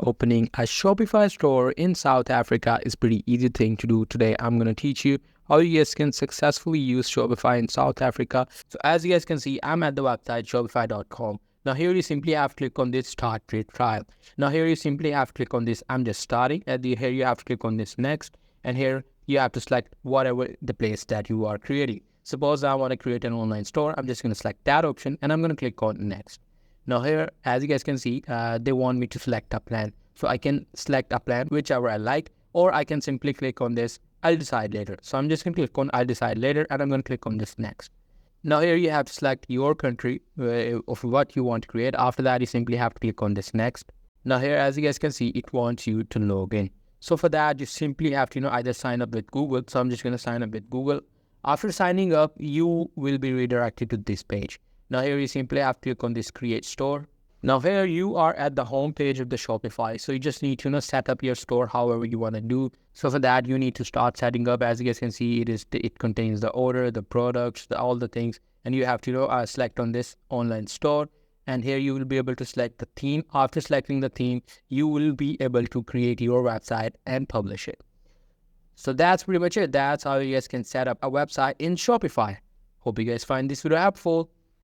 Opening a Shopify store in South Africa is pretty easy thing to do. Today, I'm going to teach you how you guys can successfully use Shopify in South Africa. So as you guys can see, I'm at the website shopify.com. Now here you simply have to click on this start free trial. Now here you simply have to click on this I'm just starting. Here you have to click on this next. And here you have to select whatever the place that you are creating. Suppose I want to create an online store. I'm just going to select that option and I'm going to click on next. Now here, as you guys can see, they want me to select a plan. So I can select a plan, whichever I like, or I can simply click on this, I'll decide later. So I'm just going to click on I'll decide later and I'm going to click on this next. Now here you have to select your country of what you want to create. After that, you simply have to click on this next. Now here, as you guys can see, it wants you to log in. So for that, you simply have to, either sign up with Google. So I'm just going to sign up with Google. After signing up, you will be redirected to this page. Now here you simply have to click on this create store. Now here you are at the home page of the Shopify. So you just need to set up your store however you want to do. So for that, you need to start setting up. As you guys can see, it contains the order, the products, all the things. And you have to select on this online store. And here you will be able to select the theme. After selecting the theme, you will be able to create your website and publish it. So that's pretty much it. That's how you guys can set up a website in Shopify. Hope you guys find this video helpful.